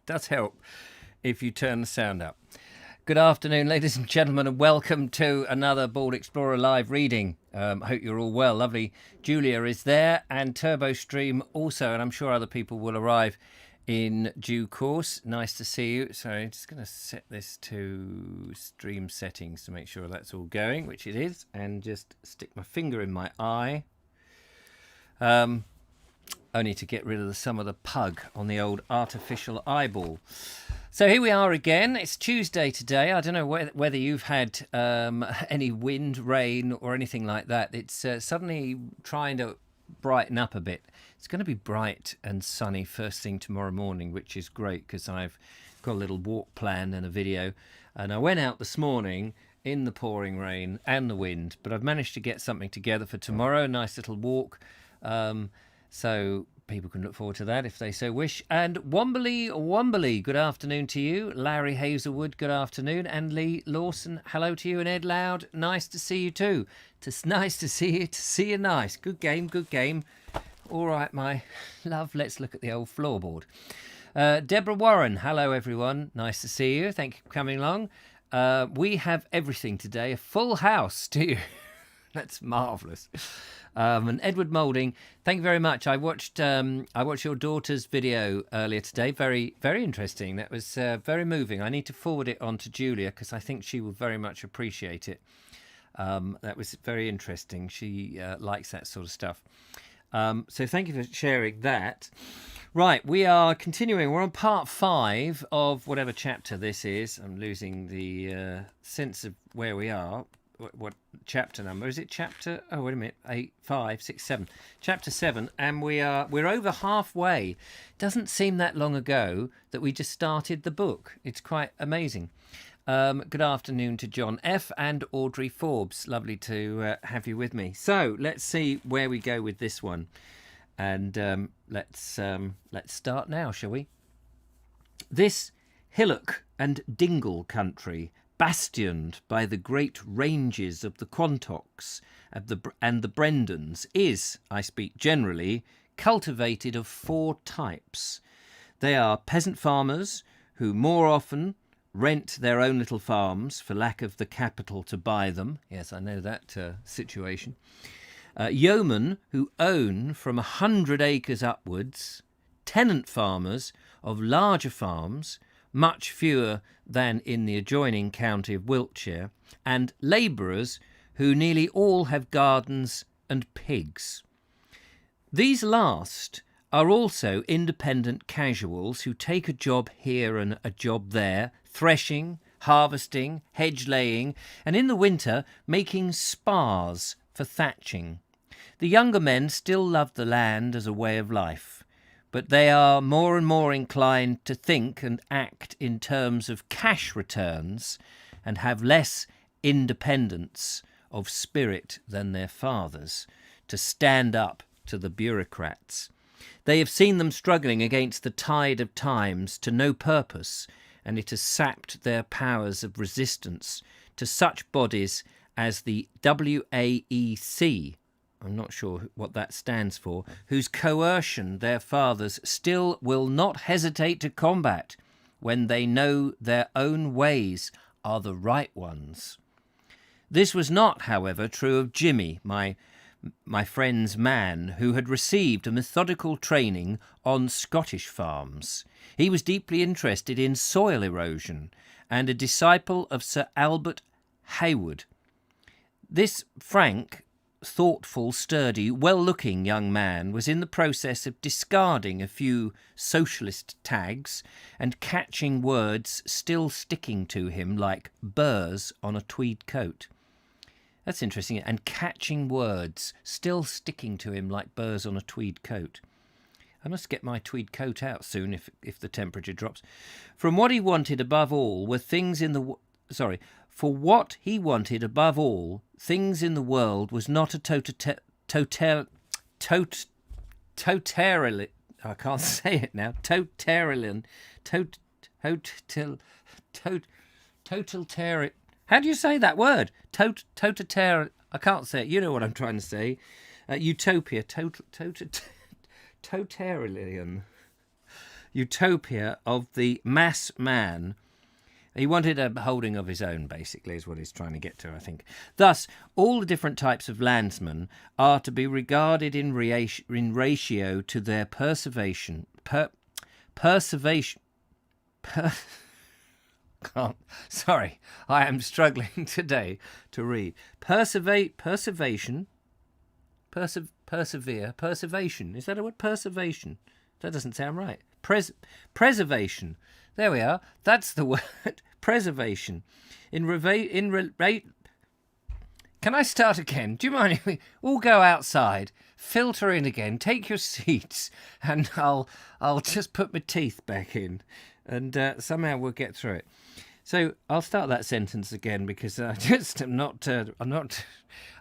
does help if you turn the sound up. Good afternoon, ladies and gentlemen, and welcome to another Bald Explorer live reading. I hope you're all well. Lovely Julia is there, and Turbo Stream also, and I'm sure other people will arrive in due course. Nice to see you. So I'm just going to set this to stream settings to make sure that's all going, which it is, and just stick my finger in my eye. Only to get rid of some of the pug on the old artificial eyeball. So here we are again. It's Tuesday today. I don't know whether you've had any wind, rain or anything like that. It's suddenly trying to brighten up a bit. It's going to be bright and sunny first thing tomorrow morning, which is great because I've got a little walk planned and a video. And I went out this morning in the pouring rain and the wind, but I've managed to get something together for tomorrow, a nice little walk. So people can look forward to that if they so wish. And Womberley, good afternoon to you. Larry Hazelwood, good afternoon. And Lee Lawson, hello to you. And Ed Loud, nice to see you too. It's nice to see you nice. Good game. All right, my love, let's look at the old floorboard. Deborah Warren, hello everyone. Nice to see you. Thank you for coming along. We have everything today. A full house too. That's marvellous. And Edward Moulding, thank you very much. I watched your daughter's video earlier today. Very, very interesting. That was very moving. I need to forward it on to Julia because I think she will very much appreciate it. That was very interesting. She likes that sort of stuff. So thank you for sharing that. Right, we are continuing. We're on part 5 of whatever chapter this is. I'm losing the sense of where we are. What chapter number is it? Chapter, oh wait a minute, 8, 5, 6, 7, chapter 7, and we're over halfway. Doesn't seem that long ago that we just started the book. It's quite amazing. Good afternoon to John F and Audrey Forbes. Lovely to have you with me. So let's see where we go with this one, and let's start now, shall we? This hillock and dingle country, bastioned by the great ranges of the Quantocks and the Brendans, is, I speak generally, cultivated of 4 types. They are peasant farmers who more often rent their own little farms for lack of the capital to buy them. Yes, I know that situation. Yeomen who own from 100 acres upwards, tenant farmers of larger farms, much fewer than in the adjoining county of Wiltshire, and labourers who nearly all have gardens and pigs. These last are also independent casuals who take a job here and a job there, threshing, harvesting, hedge laying, and in the winter making spars for thatching. The younger men still love the land as a way of life, but they are more and more inclined to think and act in terms of cash returns and have less independence of spirit than their fathers to stand up to the bureaucrats. They have seen them struggling against the tide of times to no purpose, and it has sapped their powers of resistance to such bodies as the WAEC, I'm not sure what that stands for, whose coercion their fathers still will not hesitate to combat when they know their own ways are the right ones. This was not, however, true of Jimmy, my friend's man, who had received a methodical training on Scottish farms. He was deeply interested in soil erosion and a disciple of Sir Albert Hayward. This frank, thoughtful, sturdy, well-looking young man was in the process of discarding a few socialist tags and catching words still sticking to him like burrs on a tweed coat. That's interesting. And catching words still sticking to him like burrs on a tweed coat. I must get my tweed coat out soon if the temperature drops. From what he wanted above all were things in the... For what he wanted above all, things in the world was not a totalitarian, I can't say it now, totalitarian, how do you say that word? Totalitarian, I can't say it, you know what I'm trying to say. Utopia, totalitarian. utopia of the mass man. He wanted a holding of his own, basically, is what he's trying to get to, I think. Thus, all the different types of landsmen are to be regarded in ratio to their perseveration. Sorry, I am struggling today to read. Perseveration. Is that a word? Perseveration. That doesn't sound right. Preservation. There we are. That's the word. Preservation. Can I start again? Do you mind if we all go outside, filter in again, take your seats, and I'll just put my teeth back in, and somehow we'll get through it. So I'll start that sentence again because I just am not.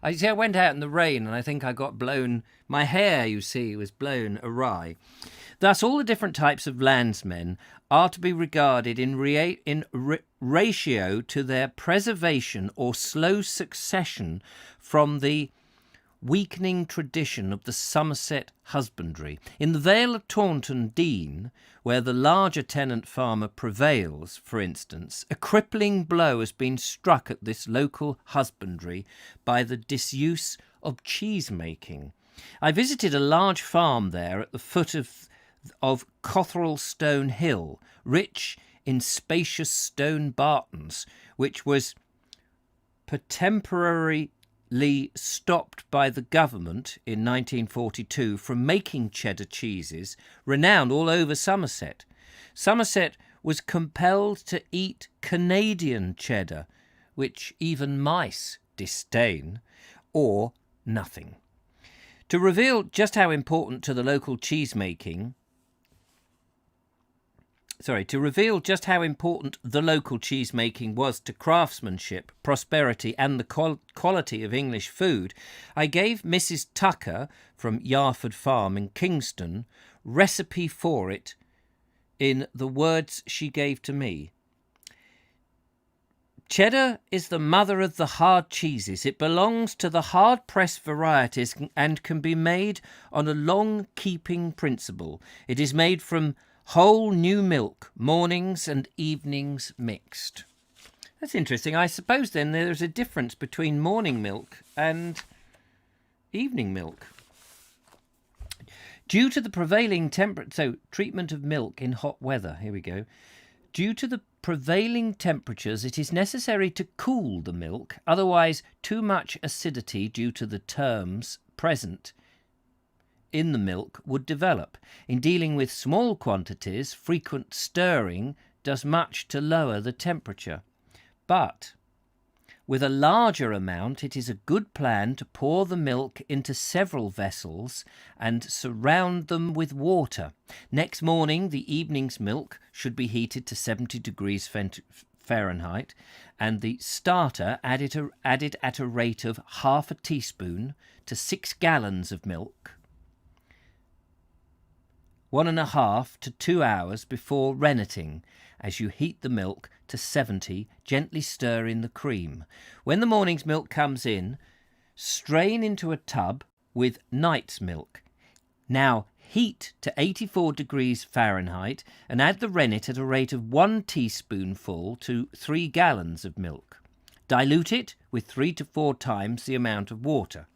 I went out in the rain and I think I got blown. My hair, you see, was blown awry. Thus, all the different types of landsmen are to be regarded in ratio to their preservation or slow succession from the weakening tradition of the Somerset husbandry. In the Vale of Taunton Dean, where the larger tenant farmer prevails, for instance, a crippling blow has been struck at this local husbandry by the disuse of cheese-making. I visited a large farm there at the foot of Cotherell Hill, rich in spacious stone bartons, which was temporarily stopped by the government in 1942 from making cheddar cheeses, renowned all over Somerset. Somerset was compelled to eat Canadian cheddar, which even mice disdain, or nothing. To reveal just how important to the local cheesemaking was to craftsmanship, prosperity, and the quality of English food, I gave Mrs. Tucker from Yarford Farm in Kingston recipe for it in the words she gave to me. Cheddar is the mother of the hard cheeses. It belongs to the hard-pressed varieties and can be made on a long-keeping principle. It is made from whole new milk, mornings and evenings mixed. That's interesting. I suppose then there's a difference between morning milk and evening milk. Due to the prevailing treatment of milk in hot weather. Here we go. Due to the prevailing temperatures, it is necessary to cool the milk. Otherwise, too much acidity due to the terms present in the milk would develop. In dealing with small quantities, frequent stirring does much to lower the temperature. But with a larger amount, it is a good plan to pour the milk into several vessels and surround them with water. Next morning, the evening's milk should be heated to 70 degrees Fahrenheit, and the starter added at a rate of half a teaspoon to 6 gallons of milk, 1.5 to 2 hours before renneting. As you heat the milk to 70, gently stir in the cream. When the morning's milk comes in, strain into a tub with night's milk. Now heat to 84 degrees Fahrenheit and add the rennet at a rate of 1 teaspoonful to 3 gallons of milk. Dilute it with 3 to 4 times the amount of water.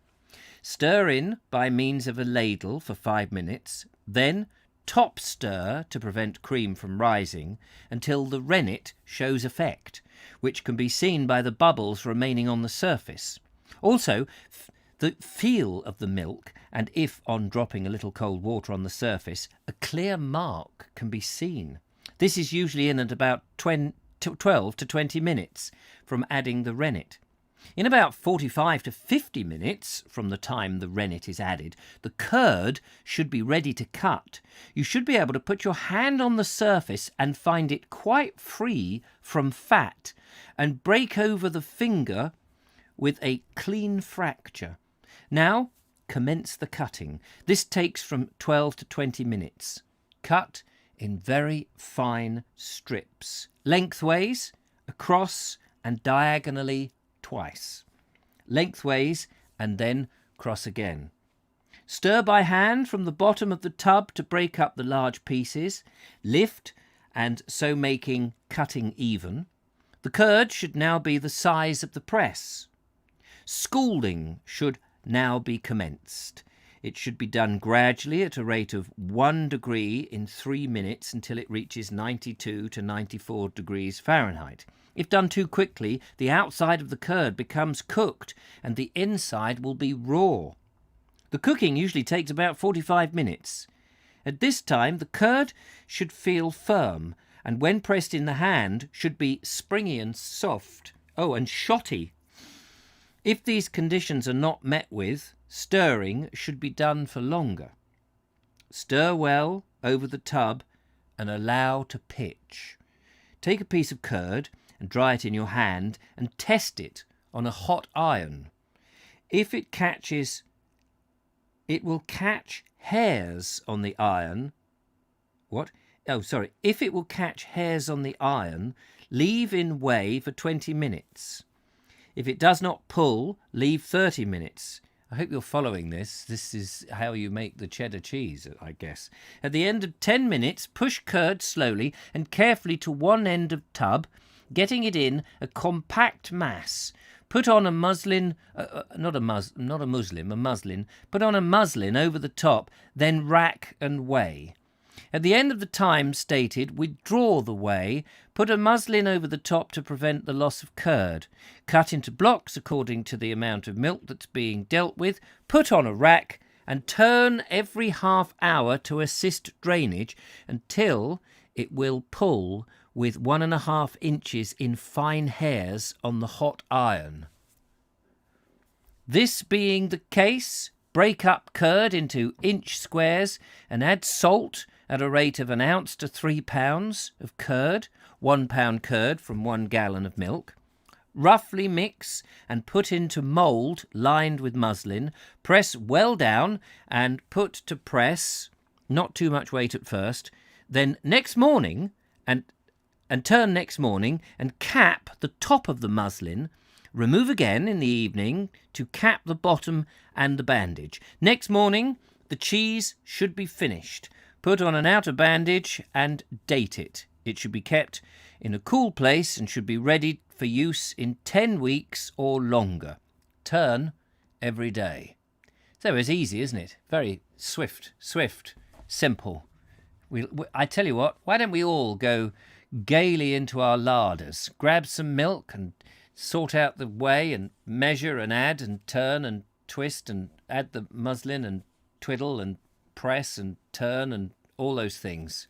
Stir in by means of a ladle for 5 minutes, then top stir to prevent cream from rising until the rennet shows effect, which can be seen by the bubbles remaining on the surface. Also, the feel of the milk, and if on dropping a little cold water on the surface, a clear mark can be seen. This is usually in at about 12 to 20 minutes from adding the rennet. In about 45 to 50 minutes from the time the rennet is added, the curd should be ready to cut. You should be able to put your hand on the surface and find it quite free from fat, and break over the finger with a clean fracture. Now commence the cutting. This takes from 12 to 20 minutes. Cut in very fine strips, lengthways, across and diagonally twice. Lengthways and then cross again. Stir by hand from the bottom of the tub to break up the large pieces. Lift, and so making cutting even. The curd should now be the size of the press. Scalding should now be commenced. It should be done gradually at a rate of 1 degree in 3 minutes until it reaches 92 to 94 degrees Fahrenheit. If done too quickly, the outside of the curd becomes cooked and the inside will be raw. The cooking usually takes about 45 minutes. At this time, the curd should feel firm, and when pressed in the hand, should be springy and soft. Oh, and shotty. If these conditions are not met with, stirring should be done for longer. Stir well over the tub and allow to pitch. Take a piece of curd and dry it in your hand and test it on a hot iron. If it catches, it will catch hairs on the iron. If it will catch hairs on the iron, leave in whey for 20 minutes. If it does not pull, leave 30 minutes. I hope you're following this. This is how you make the cheddar cheese, I guess. At the end of 10 minutes, push curd slowly and carefully to one end of tub, getting it in a compact mass. Put on a muslin, a muslin. Put on a muslin over the top, then rack and weigh. At the end of the time stated, withdraw the whey, put a muslin over the top to prevent the loss of curd. Cut into blocks according to the amount of milk that's being dealt with, put on a rack, and turn every half hour to assist drainage until it will pull with 1.5 inches in fine hairs on the hot iron. This being the case, break up curd into inch squares and add salt at a rate of 1 ounce to 3 pounds of curd, 1 pound curd from 1 gallon of milk. Roughly mix and put into mould lined with muslin. Press well down and put to press, not too much weight at first. Then next morning, and turn next morning and cap the top of the muslin. Remove again in the evening to cap the bottom and the bandage. Next morning, the cheese should be finished. Put on an outer bandage and date it. It should be kept in a cool place and should be ready for use in 10 weeks or longer. Turn every day. So it's easy, isn't it? Very swift, simple. I tell you what, why don't we all go gaily into our larders, grab some milk and sort out the whey and measure and add and turn and twist and add the muslin and twiddle and press and turn and all those things.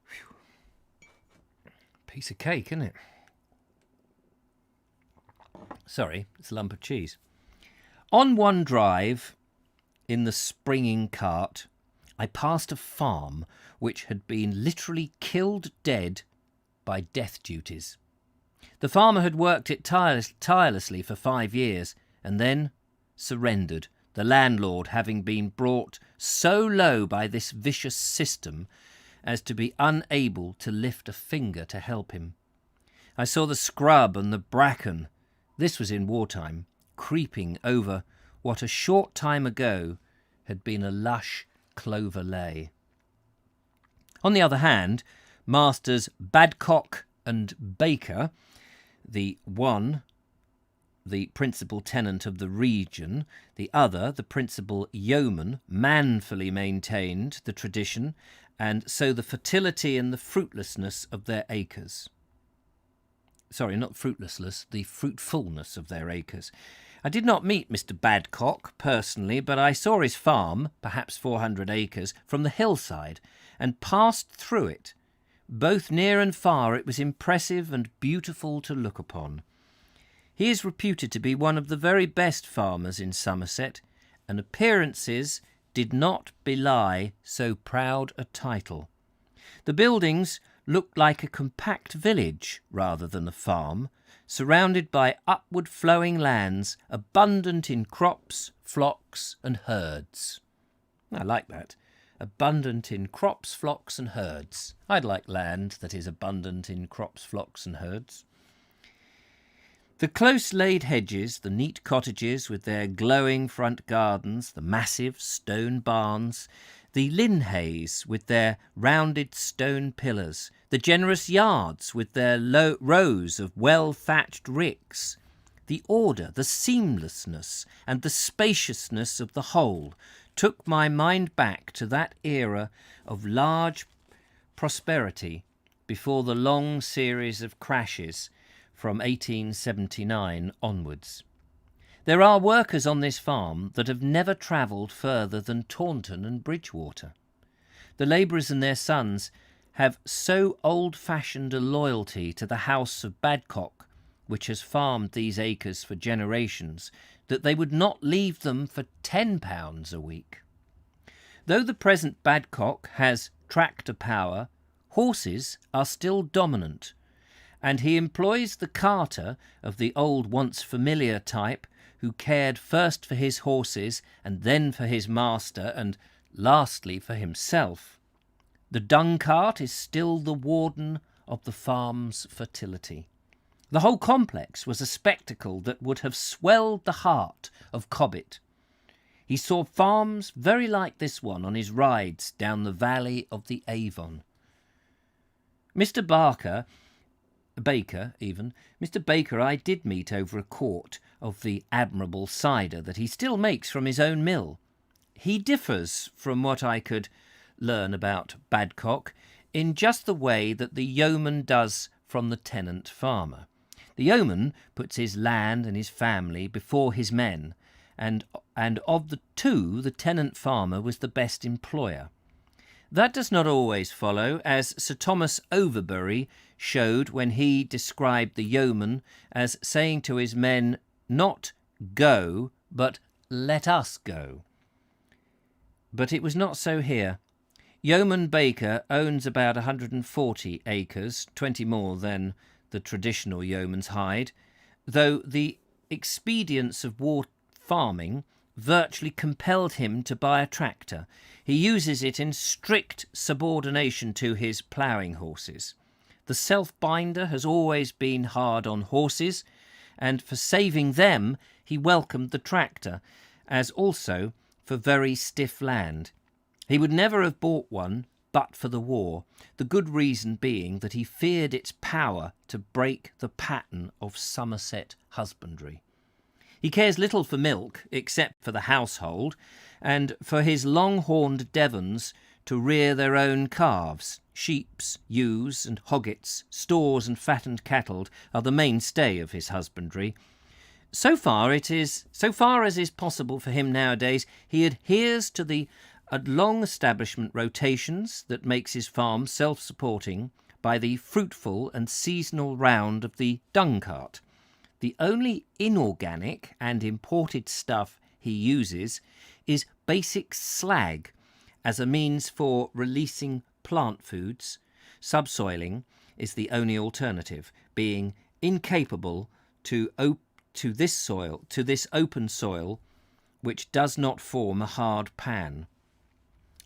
Whew. Piece of cake, isn't it? Sorry, it's a lump of cheese. On one drive in the springing cart, I passed a farm which had been literally killed dead by death duties. The farmer had worked it tirelessly for 5 years and then surrendered, the landlord having been brought so low by this vicious system as to be unable to lift a finger to help him. I saw the scrub and the bracken, this was in wartime, creeping over what a short time ago had been a lush clover lay. On the other hand, Masters Badcock and Baker, the one the principal tenant of the region, the other the principal yeoman, manfully maintained the tradition, and so the fertility and the fruitlessness of their acres. Sorry, not fruitlessness, the fruitfulness of their acres. I did not meet Mr. Badcock personally, but I saw his farm, perhaps 400 acres, from the hillside, and passed through it. Both near and far it was impressive and beautiful to look upon. He is reputed to be one of the very best farmers in Somerset, and appearances did not belie so proud a title. The buildings looked like a compact village rather than a farm, surrounded by upward flowing lands, abundant in crops, flocks and herds. I like that. Abundant in crops, flocks and herds. I'd like land that is abundant in crops, flocks and herds. The close-laid hedges, the neat cottages with their glowing front gardens, the massive stone barns, the linhays with their rounded stone pillars, the generous yards with their rows of well-thatched ricks, the order, the seamlessness, and the spaciousness of the whole took my mind back to that era of large prosperity before the long series of crashes from 1879 onwards. There are workers on this farm that have never travelled further than Taunton and Bridgewater. The labourers and their sons have so old-fashioned a loyalty to the house of Badcock, which has farmed these acres for generations, that they would not leave them for £10 a week. Though the present Badcock has tractor power, horses are still dominant, and he employs the carter of the old once familiar type who cared first for his horses and then for his master and lastly for himself. The dung cart is still the warden of the farm's fertility. The whole complex was a spectacle that would have swelled the heart of Cobbett. He saw farms very like this one on his rides down the valley of the Avon. Mr. Baker I did meet over a quart of the admirable cider that he still makes from his own mill. He differs from what I could learn about Badcock in just the way that the yeoman does from the tenant farmer. The yeoman puts his land and his family before his men, and of the two the tenant farmer was the best employer. That does not always follow, as Sir Thomas Overbury showed when he described the yeoman as saying to his men, not go, but let us go. But it was not so here. Yeoman Baker owns about 140 acres, 20 more than the traditional yeoman's hide, though the expedience of war farming virtually compelled him to buy a tractor. He uses it in strict subordination to his ploughing horses. The self-binder has always been hard on horses, and for saving them he welcomed the tractor, as also for very stiff land. He would never have bought one but for the war, the good reason being that he feared its power to break the pattern of Somerset husbandry. He cares little for milk, except for the household, and for his long-horned Devons to rear their own calves. Sheeps, ewes and hoggets, stores and fattened cattle are the mainstay of his husbandry. So far as is possible for him nowadays, he adheres to the long establishment rotations that makes his farm self-supporting by the fruitful and seasonal round of the dung cart. The only inorganic and imported stuff he uses is basic slag as a means for releasing plant foods. Subsoiling is the only alternative, being incapable to this open soil, which does not form a hard pan.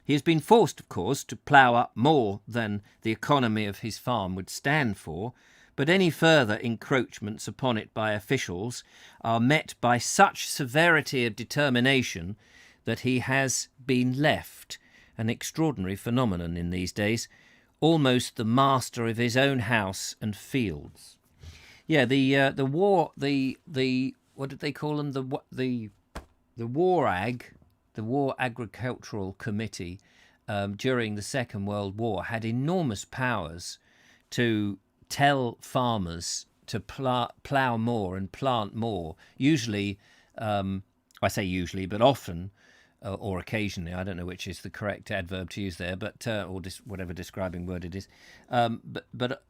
He has been forced, of course, to plough up more than the economy of his farm would stand for, but any further encroachments upon it by officials are met by such severity of determination that he has been left, an extraordinary phenomenon in these days, almost the master of his own house and fields. Yeah, the war what did they call them? The War Agricultural Committee during the Second World War had enormous powers to tell farmers to plough more and plant more. Usually, I say usually, but often or occasionally, I don't know which is the correct adverb to use there, but whatever describing word it is. But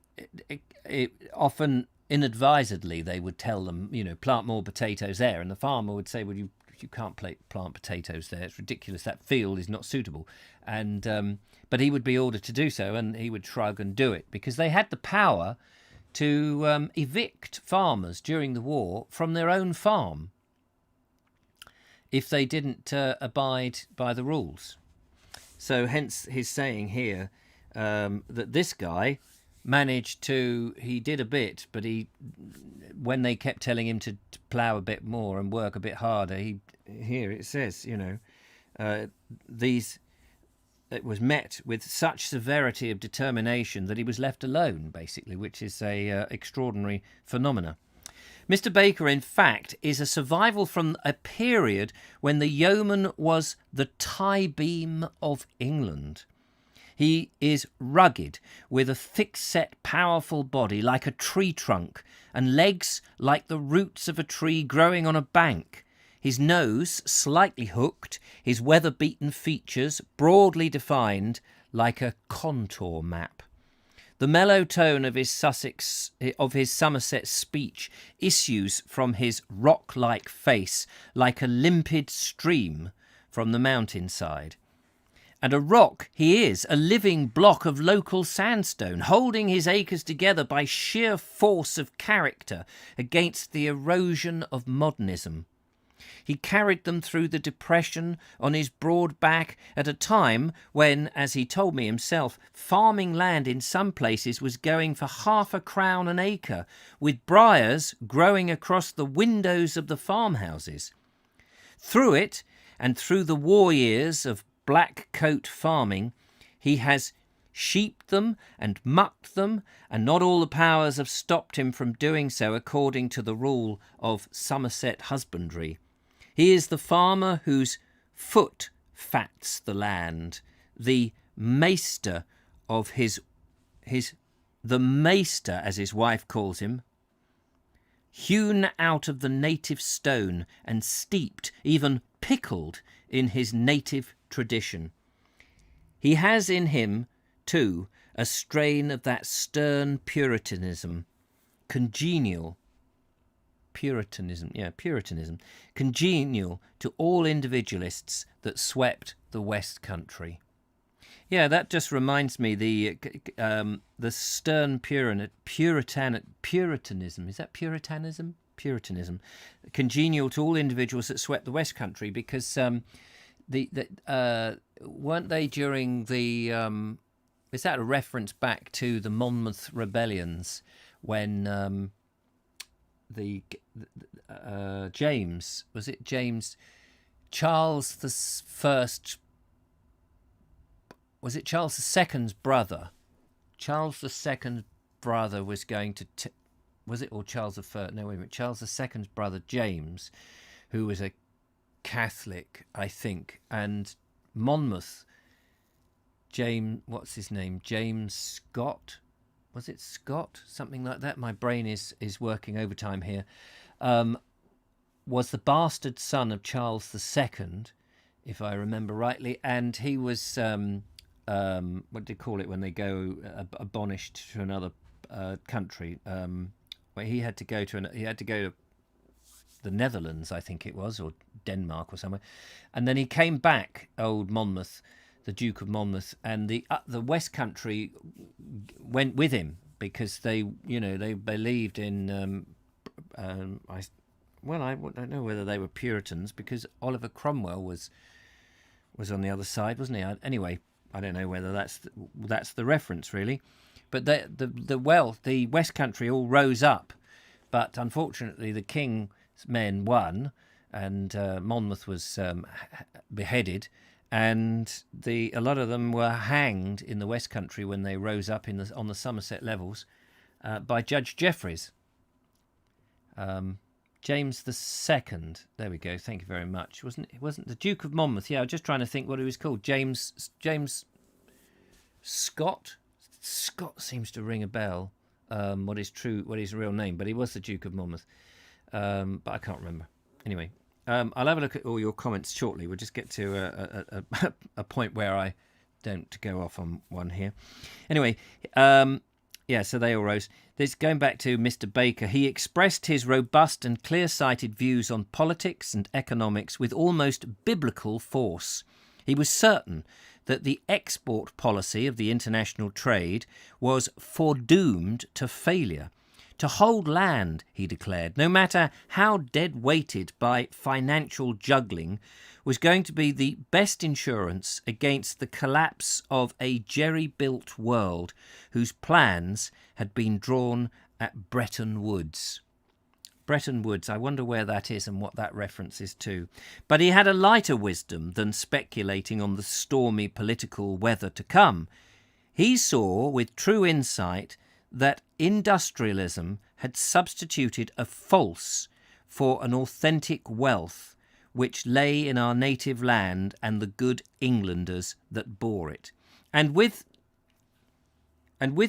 often inadvisedly they would tell them, plant more potatoes there, and the farmer would say, well, you can't plant potatoes there. It's ridiculous. That field is not suitable. And but he would be ordered to do so, and he would shrug and do it because they had the power to evict farmers during the war from their own farm if they didn't abide by the rules. So hence his saying here that this guy he did a bit, but when they kept telling him to plough a bit more and work a bit harder, here it says, it was met with such severity of determination that he was left alone, basically, which is a extraordinary phenomena. Mr. Baker, in fact, is a survival from a period when the yeoman was the tie-beam of England. He is rugged, with a thick-set, powerful body like a tree trunk, and legs like the roots of a tree growing on a bank. His nose slightly hooked, his weather-beaten features broadly defined like a contour map. The mellow tone of his Somerset speech issues from his rock-like face like a limpid stream from the mountainside. And a rock he is, a living block of local sandstone, holding his acres together by sheer force of character against the erosion of modernism. He carried them through the depression on his broad back at a time when, as he told me himself, farming land in some places was going for £0.50 an acre, with briars growing across the windows of the farmhouses. Through it, and through the war years of black coat farming, he has sheeped them and mucked them, and not all the powers have stopped him from doing so according to the rule of Somerset husbandry. He is the farmer whose foot fats the land, the maester of the maester, as his wife calls him, hewn out of the native stone and steeped, even pickled, in his native tradition. He has in him, too, a strain of that stern Puritanism, congenial to all individualists that swept the West Country. Yeah, that just reminds me the stern Puritanism. Is that Puritanism? Puritanism, congenial to all individuals that swept the West Country, because weren't they during the is that a reference back to the Monmouth rebellions when Charles the First, was it Charles II's brother? Charles II's brother was going to was it, or Charles I? No, wait a minute. Charles II's brother James, who was a Catholic, I think, and Monmouth. What's his name? James Scott. Was it Scott? Something like that. My brain is working overtime here. Was the bastard son of Charles II, if I remember rightly, and he was what do you call it when they go abolished to another country? Where he had to go to the Netherlands, I think it was, or Denmark or somewhere, and then he came back. Old Monmouth, the Duke of Monmouth, and the West Country went with him because they believed in. I don't know whether they were Puritans, because Oliver Cromwell was on the other side, wasn't he? Anyway, I don't know whether that's the reference really, but the West Country all rose up, but unfortunately the King's men won, and Monmouth was beheaded, and a lot of them were hanged in the West Country when they rose up on the Somerset levels by Judge Jeffreys. James II. There we go. Thank you very much. It wasn't the Duke of Monmouth. Yeah, I was just trying to think what he was called. James Scott. Scott seems to ring a bell. What his real name? But he was the Duke of Monmouth. But I can't remember. Anyway, I'll have a look at all your comments shortly. We'll just get to a point where I don't go off on one here. Anyway, yeah, so they all rose. Going back to Mr. Baker, he expressed his robust and clear-sighted views on politics and economics with almost biblical force. He was certain that the export policy of the international trade was foredoomed to failure. To hold land, he declared, no matter how dead-weighted by financial juggling, was going to be the best insurance against the collapse of a jerry-built world whose plans had been drawn at Bretton Woods. Bretton Woods, I wonder where that is and what that reference is to. But he had a lighter wisdom than speculating on the stormy political weather to come. He saw with true insight that industrialism had substituted a false for an authentic wealth which lay in our native land and the good Englanders that bore it. And with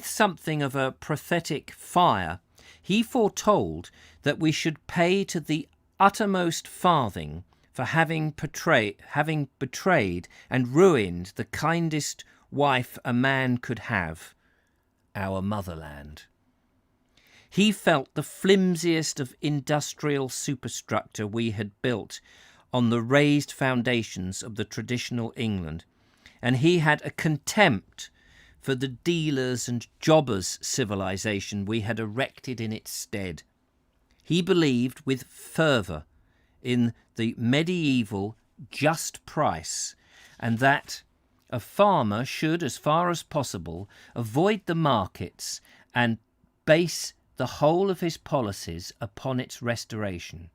something of a prophetic fire, he foretold that we should pay to the uttermost farthing for having betrayed and ruined the kindest wife a man could have, our motherland. He felt the flimsiest of industrial superstructure we had built on the raised foundations of the traditional England, and he had a contempt for the dealers and jobbers civilization we had erected in its stead. He believed with fervour in the medieval just price, and that a farmer should, as far as possible, avoid the markets and base the whole of his policies upon its restoration.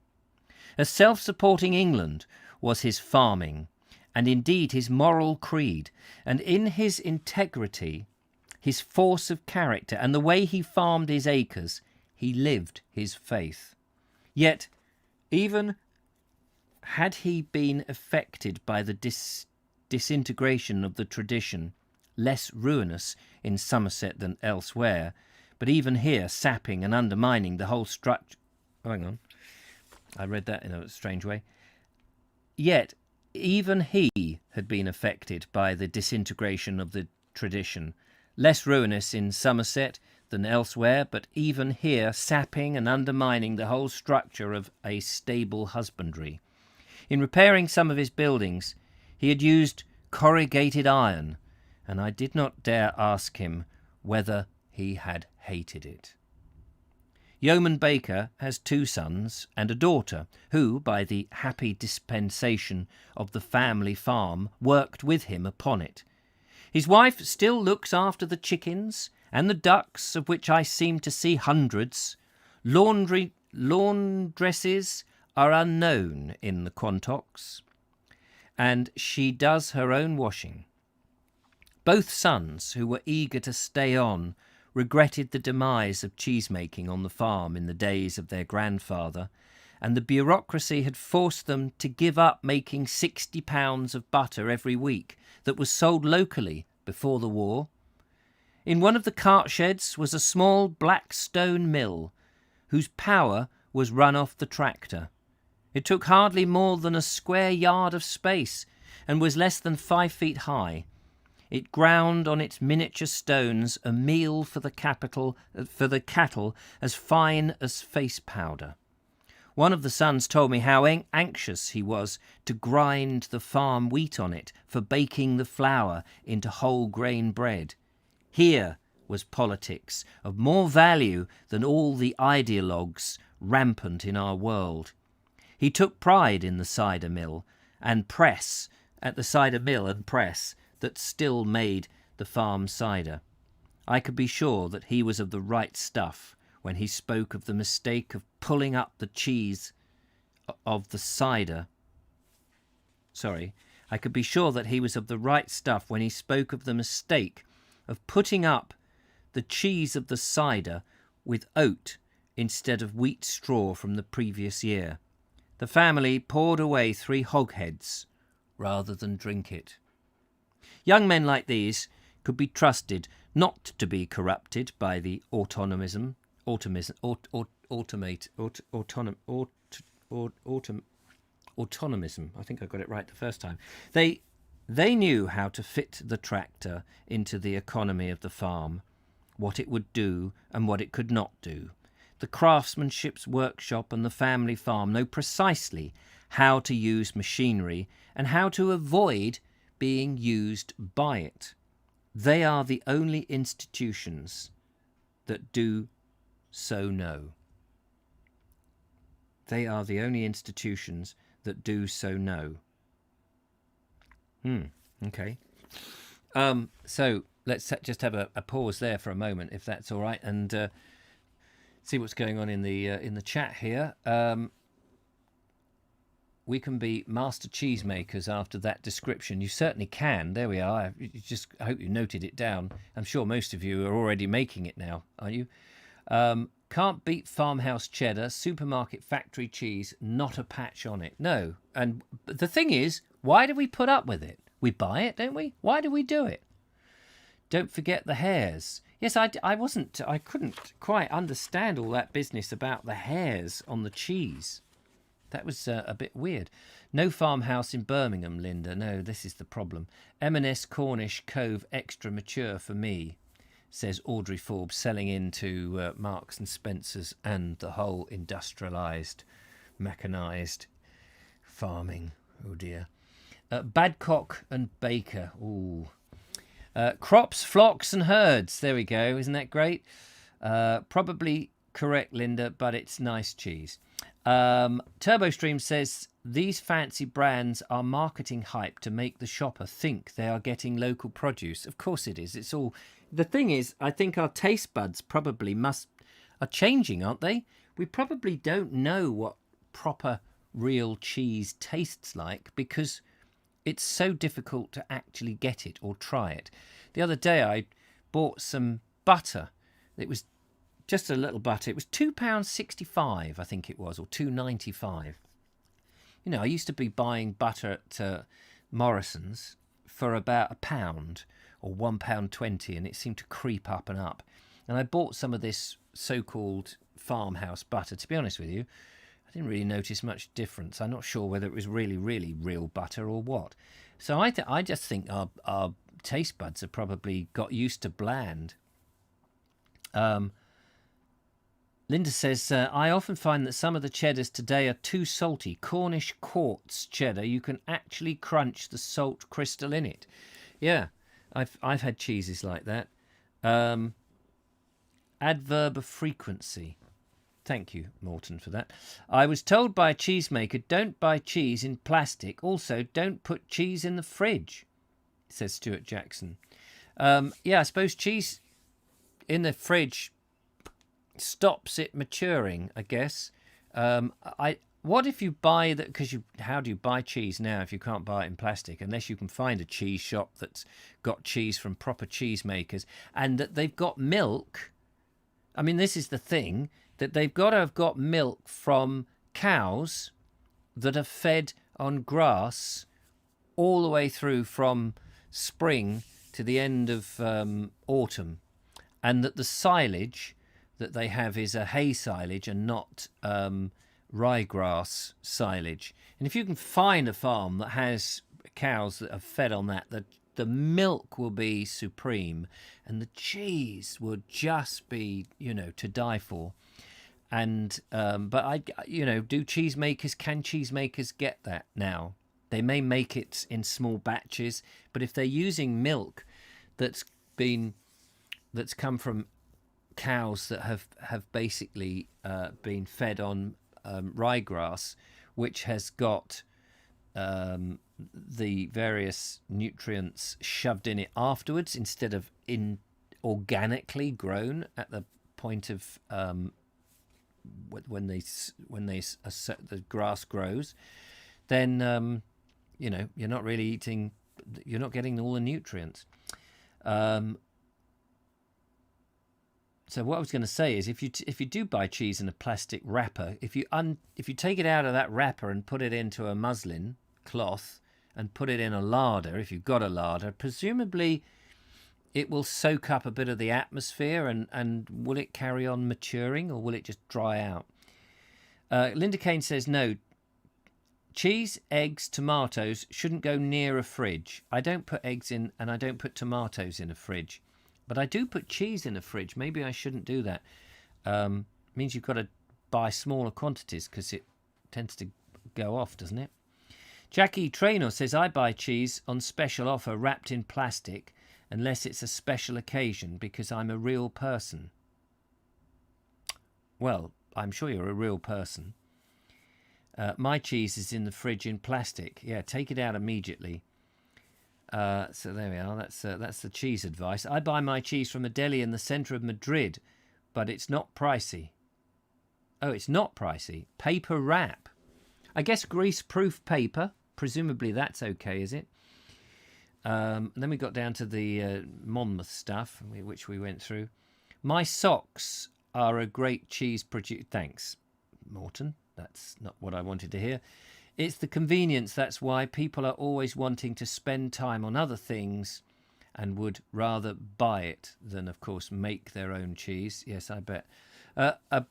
A self-supporting England was his farming, and indeed his moral creed, and in his integrity, his force of character, and the way he farmed his acres, he lived his faith. Yet, even had he been affected by the disintegration of the tradition, less ruinous in Somerset than elsewhere, but even here sapping and undermining the whole structure. Hang on, I read that in a strange way. Yet, even he had been affected by the disintegration of the tradition, less ruinous in Somerset than elsewhere, but even here sapping and undermining the whole structure of a stable husbandry. In repairing some of his buildings, he had used corrugated iron, and I did not dare ask him whether he had hated it. Yeoman Baker has 2 sons and a daughter, who, by the happy dispensation of the family farm, worked with him upon it. His wife still looks after the chickens and the ducks, of which I seem to see hundreds. Laundresses are unknown in the Quantocks, and she does her own washing. Both sons, who were eager to stay on, regretted the demise of cheesemaking on the farm in the days of their grandfather, and the bureaucracy had forced them to give up making 60 pounds of butter every week that was sold locally before the war. In one of the cart sheds was a small black stone mill, whose power was run off the tractor. It took hardly more than a square yard of space, and was less than 5 feet high. It ground on its miniature stones a meal for the cattle as fine as face powder. One of the sons told me how anxious he was to grind the farm wheat on it for baking the flour into whole grain bread. Here was politics of more value than all the ideologues rampant in our world. He took pride in the cider mill and press that still made the farm cider. I could be sure that he was of the right stuff when he spoke of the mistake of pulling up the cheese of the cider. I could be sure that he was of the right stuff when he spoke of the mistake of putting up the cheese of the cider with oat instead of wheat straw from the previous year. The family poured away 3 hogsheads rather than drink it. Young men like these could be trusted not to be corrupted by the autonomism, I think I got it right the first time. They knew how to fit the tractor into the economy of the farm, what it would do and what it could not do. The craftsmanship's workshop and the family farm know precisely how to use machinery and how to avoid being used by it. They are the only institutions that do so know. They are the only institutions that do so know. Okay. So let's just have a pause there for a moment, if that's all right, and see what's going on in the chat here. We can be master cheesemakers after that description. You certainly can. There we are. I hope you noted it down. I'm sure most of you are already making it now, aren't you? Can't beat farmhouse cheddar, supermarket factory cheese, not a patch on it. No. And the thing is, why do we put up with it? We buy it, don't we? Why do we do it? Don't forget the hairs. Yes, I couldn't quite understand all that business about the hairs on the cheese. That was a bit weird. No farmhouse in Birmingham, Linda. No, this is the problem. M&S Cornish Cove extra mature for me, says Audrey Forbes, selling into Marks and Spencer's and the whole industrialised, mechanised farming. Oh dear. Badcock and Baker. Ooh. Crops, flocks and herds. There we go. Isn't that great? Probably correct, Linda, but it's nice cheese. TurboStream says these fancy brands are marketing hype to make the shopper think they are getting local produce. Of course it is. It's all. The thing is, I think our taste buds probably are changing, aren't they? We probably don't know what proper real cheese tastes like because it's so difficult to actually get it or try it. The other day I bought some butter. It was just a little butter. It was £2.65, I think it was, or £2.95. You know, I used to be buying butter at Morrison's for about £1 or £1.20, and it seemed to creep up and up. And I bought some of this so-called farmhouse butter. To be honest with you, I didn't really notice much difference. I'm not sure whether it was really, really real butter or what. So I just think our taste buds have probably got used to bland. Linda says, I often find that some of the cheddars today are too salty. Cornish quartz cheddar, you can actually crunch the salt crystal in it. Yeah, I've had cheeses like that. Adverb of frequency. Thank you, Morton, for that. I was told by a cheesemaker, don't buy cheese in plastic. Also, don't put cheese in the fridge, says Stuart Jackson. Yeah, I suppose cheese in the fridge stops it maturing, I guess. What if you buy that? Because how do you buy cheese now if you can't buy it in plastic? Unless you can find a cheese shop that's got cheese from proper cheesemakers and that they've got milk. I mean, this is the thing, that they've got to have got milk from cows that are fed on grass all the way through from spring to the end of autumn, and that the silage that they have is a hay silage and not ryegrass silage. And if you can find a farm that has cows that are fed on that, the milk will be supreme and the cheese will just be, to die for. And but can cheesemakers get that now? They may make it in small batches, but if they're using milk that's come from cows that have basically been fed on ryegrass, which has got the various nutrients shoved in it afterwards instead of organically grown at the point of when the grass grows, then you're not really eating. You're not getting all the nutrients. So what I was going to say is, if you do buy cheese in a plastic wrapper, if you take it out of that wrapper and put it into a muslin cloth and put it in a larder, if you've got a larder, presumably it will soak up a bit of the atmosphere, and will it carry on maturing or will it just dry out? Linda Kane says no. Cheese, eggs, tomatoes shouldn't go near a fridge. I don't put eggs in and I don't put tomatoes in a fridge. But I do put cheese in a fridge. Maybe I shouldn't do that. Means you've got to buy smaller quantities because it tends to go off, doesn't it? Jackie Traynor says, I buy cheese on special offer wrapped in plastic unless it's a special occasion because I'm a real person. Well, I'm sure you're a real person. My cheese is in the fridge in plastic. Yeah, take it out immediately. So there we are. That's the cheese advice. I buy my cheese from a deli in the centre of Madrid, but it's not pricey. Oh, it's not pricey. Paper wrap. I guess grease-proof paper. Presumably that's okay, is it? Then we got down to the Monmouth stuff, which we went through. My socks are a great cheese producer. Thanks, Morton. That's not what I wanted to hear. It's the convenience. That's why people are always wanting to spend time on other things and would rather buy it than, of course, make their own cheese. Yes, I bet. A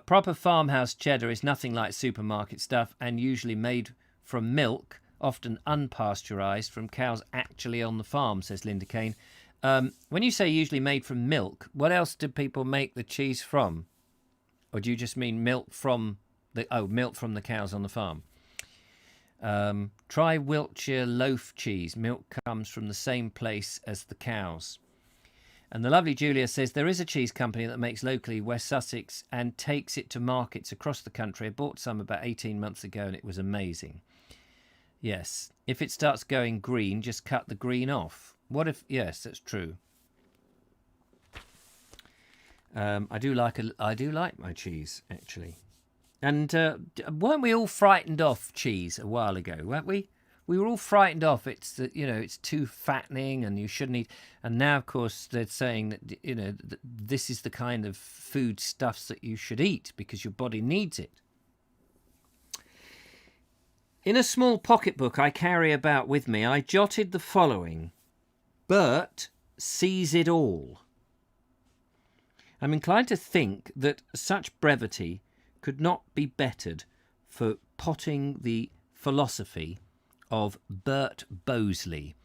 proper farmhouse cheddar is nothing like supermarket stuff and usually made from milk, often unpasteurised from cows actually on the farm, says Linda Kane. When you say usually made from milk, what else do people make the cheese from? Or do you just mean milk from the cows on the farm? Try Wiltshire loaf cheese. Milk comes from the same place as the cows. And the lovely Julia says there is a cheese company that makes locally West Sussex and takes it to markets across the country. I bought some about 18 months ago and it was amazing. Yes, if it starts going green, just cut the green off. What if... Yes, that's true. I do like my cheese, actually. And weren't we all frightened off cheese a while ago, weren't we? We were all frightened off. It's too fattening and you shouldn't eat. And now, of course, they're saying that, that this is the kind of food stuffs that you should eat because your body needs it. In a small pocketbook I carry about with me, I jotted the following. Bert sees it all. I'm inclined to think that such brevity could not be bettered for potting the philosophy of Bert Bosley,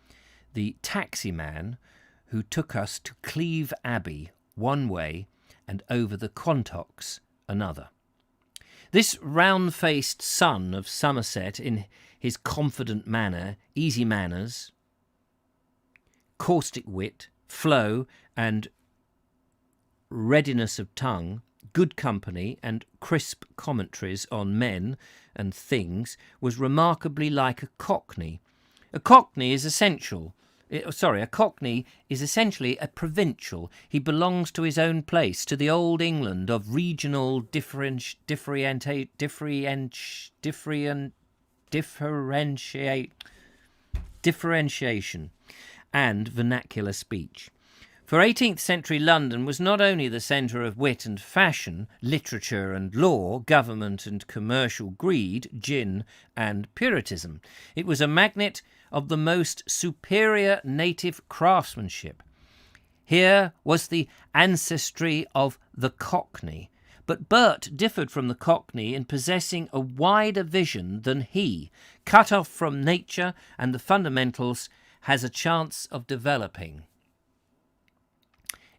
the taxi man who took us to Cleeve Abbey one way and over the Quantocks another. This round-faced son of Somerset, in his confident manner, easy manners, caustic wit, flow and readiness of tongue, good company and crisp commentaries on men and things, was remarkably like a Cockney. A Cockney is essentially a provincial. He belongs to his own place, to the old England of regional differentiation and vernacular speech. For 18th century London was not only the centre of wit and fashion, literature and law, government and commercial greed, gin and puritanism. It was a magnet of the most superior native craftsmanship. Here was the ancestry of the Cockney. But Bert differed from the Cockney in possessing a wider vision than he, cut off from nature and the fundamentals, has a chance of developing.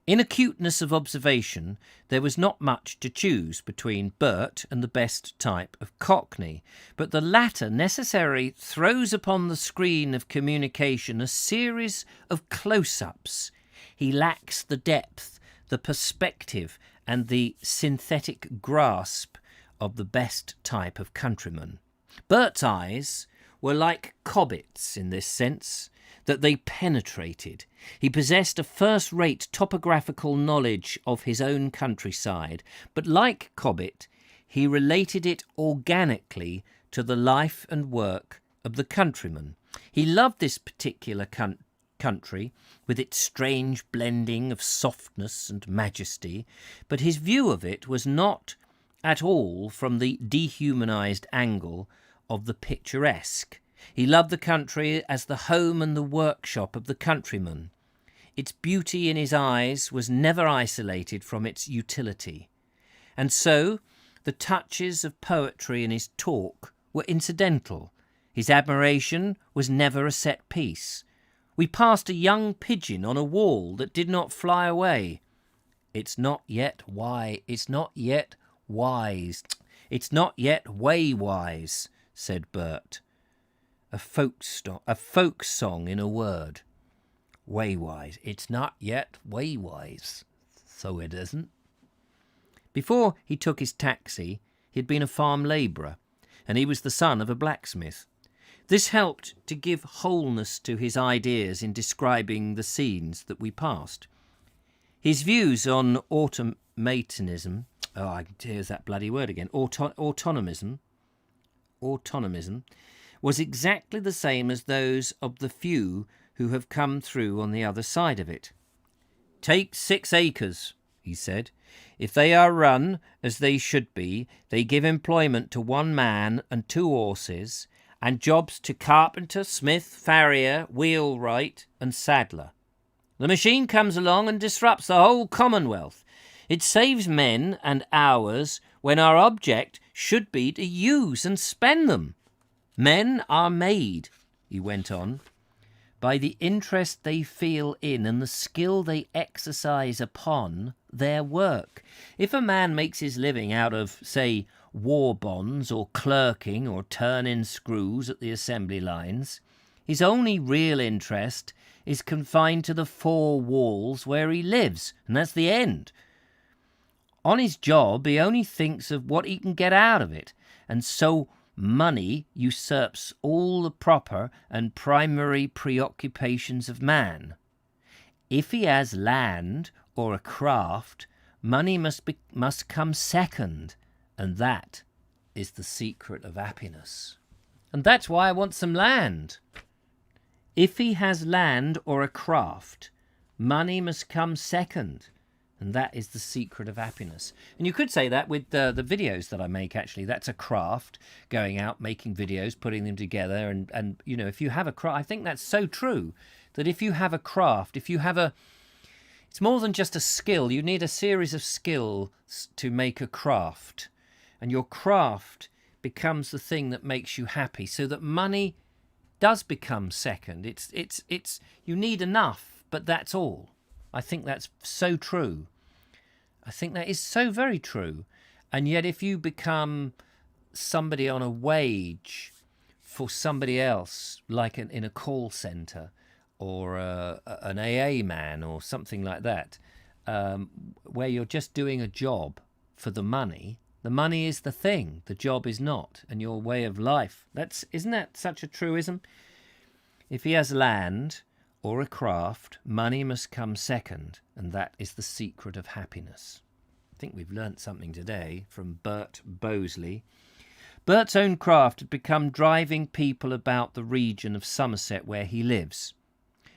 In acuteness of observation, there was not much to choose between Bert and the best type of Cockney, but the latter necessarily throws upon the screen of communication a series of close-ups. He lacks the depth, the perspective, and the synthetic grasp of the best type of countryman. Bert's eyes were like Cobbett's in this sense, that they penetrated. He possessed a first-rate topographical knowledge of his own countryside, but like Cobbett, he related it organically to the life and work of the countryman. He loved this particular country, with its strange blending of softness and majesty, but his view of it was not at all from the dehumanised angle of the picturesque. He loved the country as the home and the workshop of the countryman. Its beauty in his eyes was never isolated from its utility. And so the touches of poetry in his talk were incidental. His admiration was never a set piece. We passed a young pigeon on a wall that did not fly away. It's not yet wise, way wise, said Bert. A folk song in a word. Waywise. It's not yet waywise. So it isn't. Before he took his taxi, he had been a farm labourer, and he was the son of a blacksmith. This helped to give wholeness to his ideas in describing the scenes that we passed. His views on automatism, here's that bloody word again, autonomism, was exactly the same as those of the few who have come through on the other side of it. Take 6 acres, he said. If they are run as they should be, they give employment to 1 man and 2 horses, and jobs to carpenter, smith, farrier, wheelwright, and saddler. The machine comes along and disrupts the whole commonwealth. It saves men and hours when our object should be to use and spend them. Men are made, he went on, by the interest they feel in and the skill they exercise upon their work. If a man makes his living out of, say, war bonds or clerking or turning screws at the assembly lines, his only real interest is confined to the 4 walls where he lives, and that's the end. On his job, he only thinks of what he can get out of it, and so money usurps all the proper and primary preoccupations of man. If he has land or a craft, money must come second, and that is the secret of happiness. And that's why I want some land. If he has land or a craft, money must come second, and that is the secret of happiness. And you could say that with the videos that I make, actually. That's a craft, going out, making videos, putting them together. And you know, if you have a craft, I think that's so true, that if you have a craft, if you have it's more than just a skill. You need a series of skills to make a craft. And your craft becomes the thing that makes you happy, so that money does become second. It's you need enough, but that's all. I think that's so true. I think that is so very true. And yet if you become somebody on a wage for somebody else, like in a call centre or an AA man or something like that, where you're just doing a job for the money is the thing, the job is not, and your way of life. Isn't that such a truism? If he has land or a craft, money must come second, and that is the secret of happiness. I think we've learnt something today from Bert Bosley. Bert's own craft had become driving people about the region of Somerset where he lives.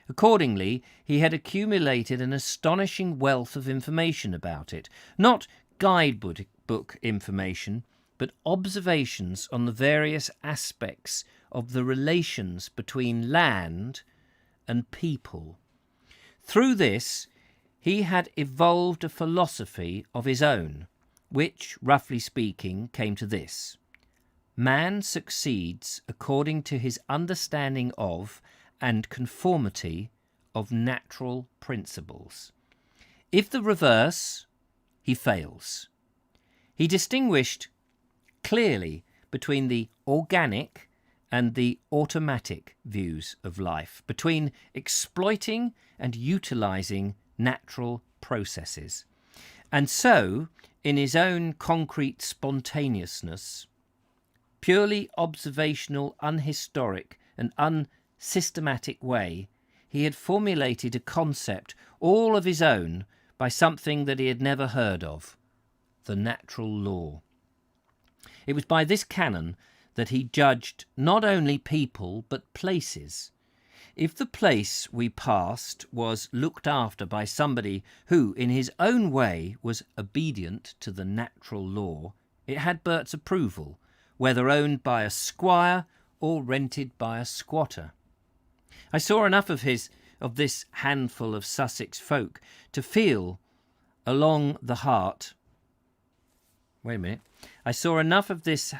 Accordingly, he had accumulated an astonishing wealth of information about it, not guidebook information, but observations on the various aspects of the relations between land and people. Through this, he had evolved a philosophy of his own, which, roughly speaking, came to this: man succeeds according to his understanding of and conformity of natural principles. If the reverse, he fails. He distinguished clearly between the organic and the automatic views of life, between exploiting and utilising natural processes. And so, in his own concrete spontaneousness, purely observational, unhistoric and unsystematic way, he had formulated a concept all of his own by something that he had never heard of: the natural law. It was by this canon that he judged not only people but places. If the place we passed was looked after by somebody who, in his own way, was obedient to the natural law, it had Bert's approval, whether owned by a squire or rented by a squatter. I saw enough of this handful of Sussex folk to feel along the heart. Wait a minute. I saw enough of this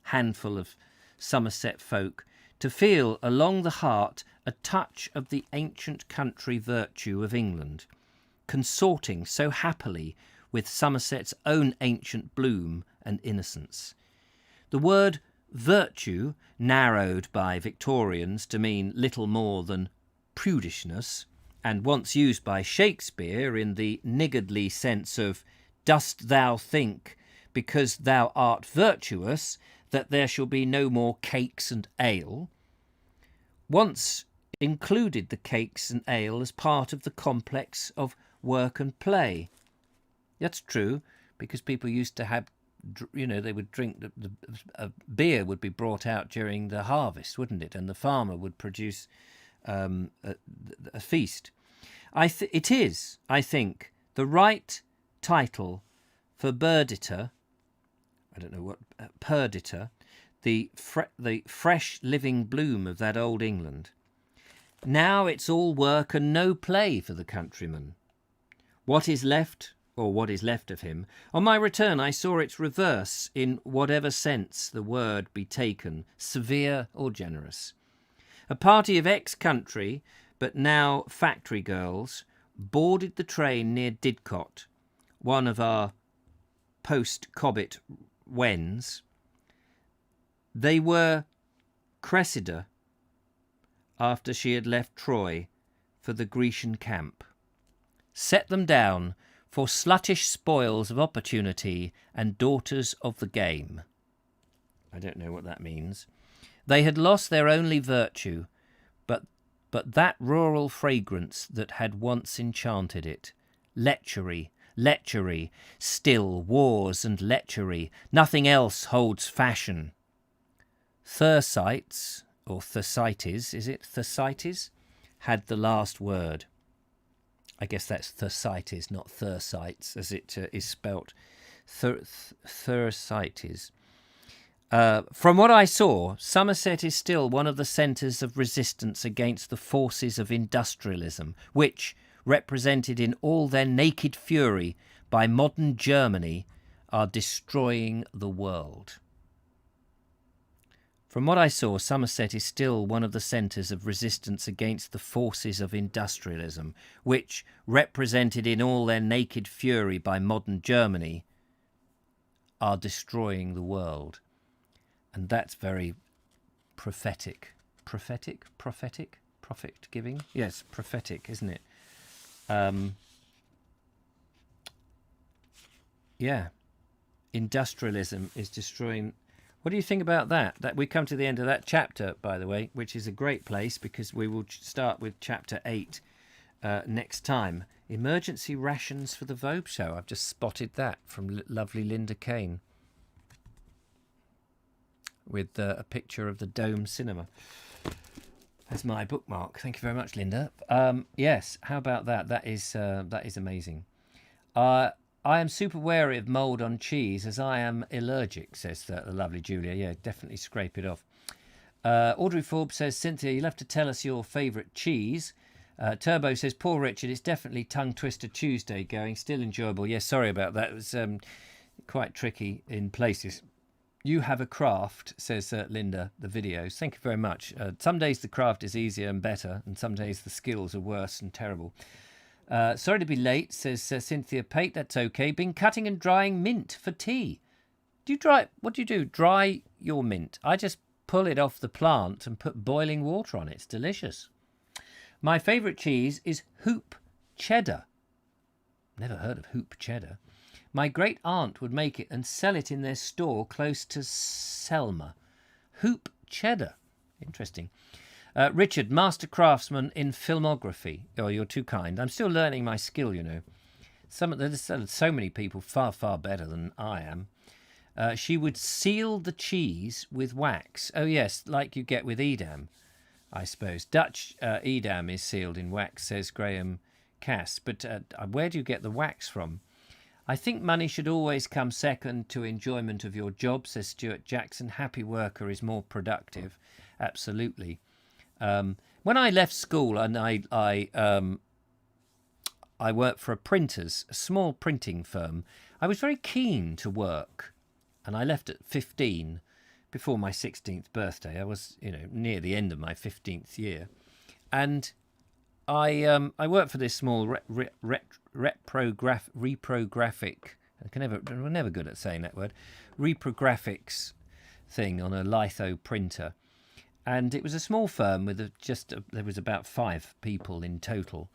handful of Somerset folk to feel along the heart a touch of the ancient country virtue of England, consorting so happily with Somerset's own ancient bloom and innocence. The word virtue, narrowed by Victorians to mean little more than prudishness, and once used by Shakespeare in the niggardly sense of, dost thou think, because thou art virtuous, that there shall be no more cakes and ale, once included the cakes and ale as part of the complex of work and play. That's true, because people used to have, they would drink, beer would be brought out during the harvest, wouldn't it? And the farmer would produce a feast. It is, I think, the right title for Birditer, I don't know what, Perditer, the fresh living bloom of that old England. Now it's all work and no play for the countryman. What is left, or what is left of him, on my return I saw its reverse in whatever sense the word be taken, severe or generous. A party of ex-country, but now factory girls, boarded the train near Didcot, one of our post-Cobbett wens. They were Cressida after she had left Troy for the Grecian camp. Set them down for sluttish spoils of opportunity and daughters of the game. I don't know what that means. They had lost their only virtue, but that rural fragrance that had once enchanted it. Lechery, still wars and lechery, nothing else holds fashion. Thersites, or Thersites, is it Thersites, had the last word. I guess that's Thersites, not Thersites, as it is spelt. Thersites. From what I saw, Somerset is still one of the centres of resistance against the forces of industrialism, which, represented in all their naked fury by modern Germany, are destroying the world. From what I saw, Somerset is still one of the centres of resistance against the forces of industrialism, which, represented in all their naked fury by modern Germany, are destroying the world. And that's very prophetic. Prophetic? Prophet giving? Yes, prophetic, isn't it? Yeah. Industrialism is destroying... What do you think about that? That we come to the end of that chapter, by the way, which is a great place because we will start with chapter 8 next time. Emergency rations for the Vogue show. I've just spotted that from lovely Linda Kane with a picture of the Dome Cinema. That's my bookmark. Thank you very much, Linda. Yes, how about that? That is amazing. I am super wary of mould on cheese as I am allergic, says the lovely Julia. Yeah, definitely scrape it off. Audrey Forbes says, Cynthia, you'll have to tell us your favourite cheese. Turbo says, poor Richard, it's definitely Tongue Twister Tuesday going. Still enjoyable. Yes, sorry about that. It was quite tricky in places. You have a craft, says Linda, the videos. Thank you very much. Some days the craft is easier and better, and some days the skills are worse and terrible. Sorry to be late, says Cynthia Pate. That's okay. Been cutting and drying mint for tea. What do you do? Dry your mint? I just pull it off the plant and put boiling water on it. It's delicious. My favourite cheese is hoop cheddar. Never heard of hoop cheddar. My great aunt would make it and sell it in their store close to Selma. Hoop cheddar. Interesting. Richard, master craftsman in filmography. Oh, you're too kind. I'm still learning my skill, you know. There's so many people far, far better than I am. She would seal the cheese with wax. Oh, yes, like you get with Edam, I suppose. Dutch Edam is sealed in wax, says Graham Cass. But where do you get the wax from? I think money should always come second to enjoyment of your job, says Stuart Jackson. Happy worker is more productive. Absolutely. When I left school and I worked for a small printing firm, I was very keen to work, and I left at 15 before my 16th birthday. I was, near the end of my 15th year, and I worked for this small reprographic. We're never good at saying that word. Reprographics thing on a litho printer. And it was a small firm with there was about 5 people in total,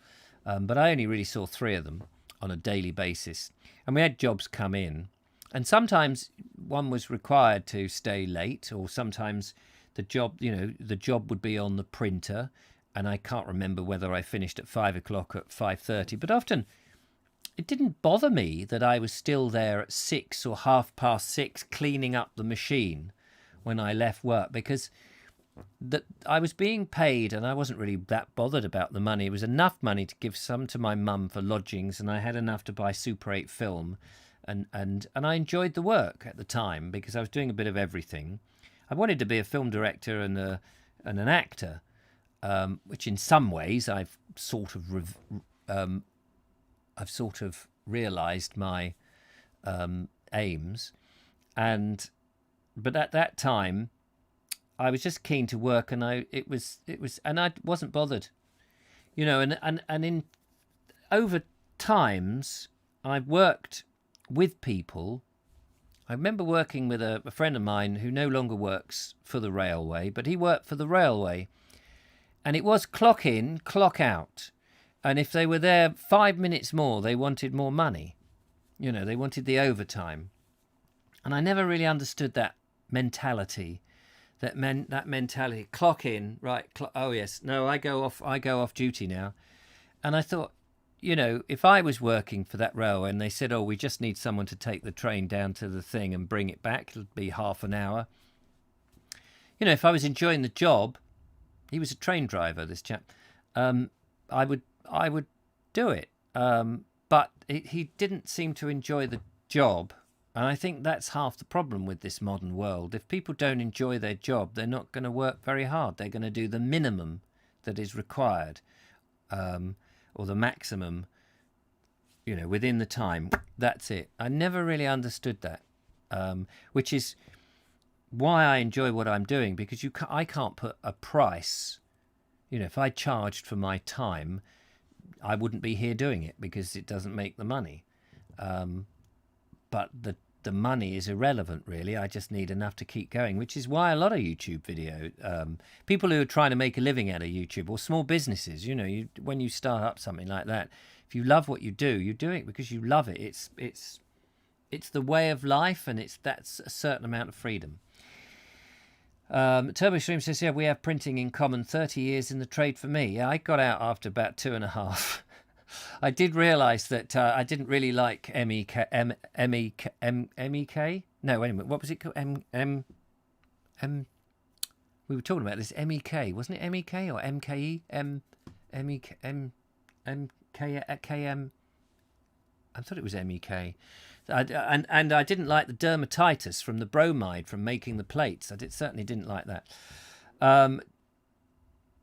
but I only really saw 3 of them on a daily basis. And we had jobs come in, and sometimes one was required to stay late, or sometimes the job would be on the printer, and I can't remember whether I finished at 5 o'clock or at 5:30, but often it didn't bother me that I was still there at 6 or 6:30 cleaning up the machine when I left work, because that I was being paid, and I wasn't really that bothered about the money. It was enough money to give some to my mum for lodgings, and I had enough to buy Super 8 film, and I enjoyed the work at the time because I was doing a bit of everything. I wanted to be a film director and an actor, which in some ways I've sort of realised my aims, but at that time I was just keen to work, and I wasn't bothered, and in over times I've worked with people. I remember working with a friend of mine who no longer works for the railway, but he worked for the railway, and it was clock in, clock out, and if they were there 5 minutes more, they wanted more money. They wanted the overtime, and I never really understood that mentality. That mentality, clock in, right? Oh yes, no, I go off duty now. And I thought, if I was working for that railway and they said, oh, we just need someone to take the train down to the thing and bring it back, it'll be half an hour. If I was enjoying the job, he was a train driver, this chap, I would do it. But he didn't seem to enjoy the job. And I think that's half the problem with this modern world. If people don't enjoy their job, they're not going to work very hard. They're going to do the minimum that is required, or the maximum, within the time. That's it. I never really understood that, which is why I enjoy what I'm doing, because I can't put a price. If I charged for my time, I wouldn't be here doing it because it doesn't make the money. But the money is irrelevant, really. I just need enough to keep going, which is why a lot of YouTube video, people who are trying to make a living out of YouTube, or small businesses, when you start up something like that, if you love what you do it because you love it. It's the way of life, and that's a certain amount of freedom. Turbo Stream says, yeah, we have printing in common. 30 years in the trade for me. Yeah, I got out after about 2.5. I did realise that I didn't really like MEK. No, wait a minute. What was it called? We were talking about this MEK, wasn't it? MEK or MKE? KM. I thought it was MEK. And I didn't like the dermatitis from the bromide from making the plates. Certainly didn't like that.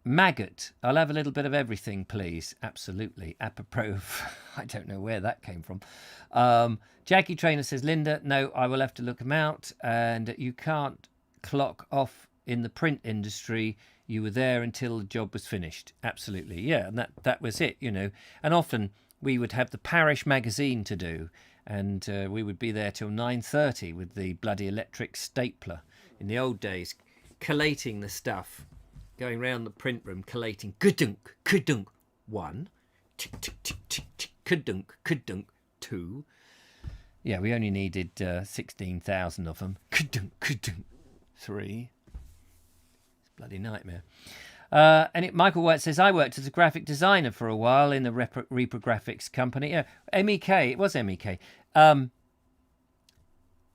Maggot, I'll have a little bit of everything, please. Absolutely. Apropos, I don't know where that came from. Jackie Trainer says, Linda, no, I will have to look them out. And you can't clock off in the print industry. You were there until the job was finished. Absolutely. Yeah, and that was it, And often we would have the parish magazine to do, and we would be there till 9:30 with the bloody electric stapler. In the old days, collating the stuff. Going round the print room, collating, kudunk, kudunk, 1, tick, tick, tick, tick, tick, kudunk, kudunk, 2. Yeah, we only needed 16,000 of them. Kudunk, kudunk, 3. It's a bloody nightmare. Michael White says, I worked as a graphic designer for a while in the Reprographics company. Yeah, MEK, it was MEK.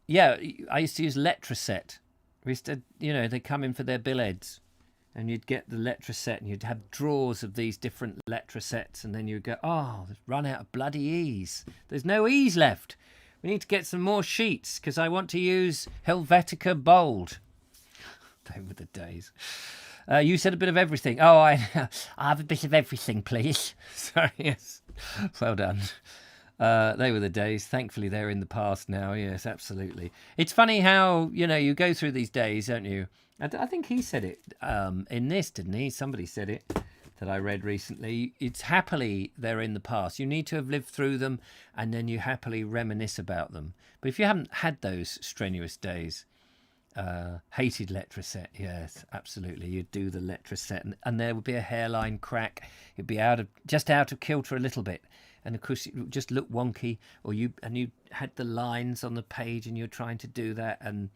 Yeah, I used to use Letraset. We used to, they come in for their billets. And you'd get the letter set, and you'd have drawers of these different letter sets, and then you'd go, oh, they've run out of bloody E's. There's no E's left. We need to get some more sheets, because I want to use Helvetica Bold. They were the days. You said a bit of everything. Oh, I have a bit of everything, please. Sorry, yes. Well done. They were the days. Thankfully, they're in the past now. Yes, absolutely. It's funny how, you go through these days, don't you? I think he said it in this, didn't he? Somebody said it that I read recently. It's happily they're in the past. You need to have lived through them, and then you happily reminisce about them. But if you haven't had those strenuous days, Hated letraset, yes, absolutely. You'd do the letraset, and there would be a hairline crack. It'd be just out of kilter a little bit, and of course it would just look wonky. Or you had the lines on the page, and you're trying to do that, and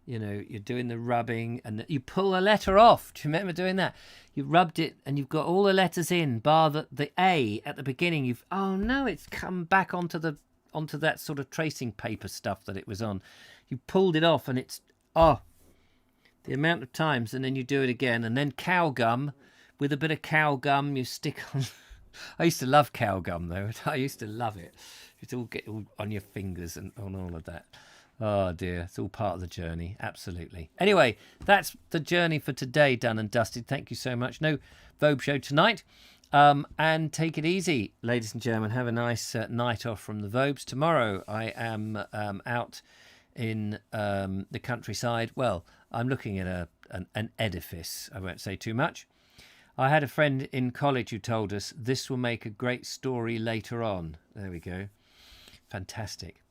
you're doing the rubbing, and you pull a letter off. Do you remember doing that? You rubbed it, and you've got all the letters in, bar the A at the beginning. Oh no, it's come back onto that sort of tracing paper stuff that it was on. You pulled it off, and it's the amount of times, and then you do it again, and then cow gum. With a bit of cow gum, you stick on. I used to love cow gum, though. I used to love it. It's all get all on your fingers and on all of that. Oh dear, it's all part of the journey. Absolutely. Anyway, that's the journey for today, done and dusted. Thank you so much. No Vogue show tonight. And take it easy, ladies and gentlemen. Have a nice night off from the Vobes. Tomorrow I am out in the countryside. Well, I'm looking at an edifice. I won't say too much. I had a friend in college who told us this will make a great story later on. There we go. Fantastic.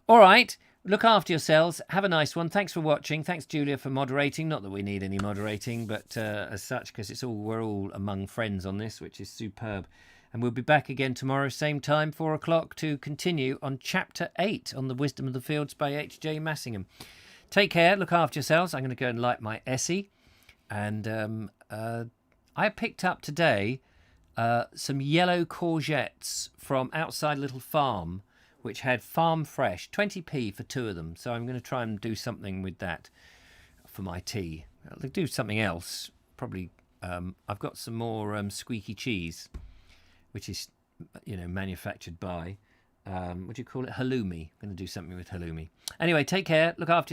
All right. Look after yourselves. Have a nice one. Thanks for watching. Thanks, Julia, for moderating. Not that we need any moderating, but as such, because we're all among friends on this, which is superb. And we'll be back again tomorrow, same time, 4 o'clock, to continue on Chapter 8 on The Wisdom of the Fields by H.J. Massingham. Take care. Look after yourselves. I'm going to go and light my Essie. And I picked up today some yellow courgettes from outside a little farm, which had farm fresh, 20p for 2 of them. So I'm going to try and do something with that for my tea. I'll do something else. Probably I've got some more squeaky cheese, which is, manufactured by, what do you call it? Halloumi. I'm going to do something with halloumi. Anyway, take care. Look after yourself.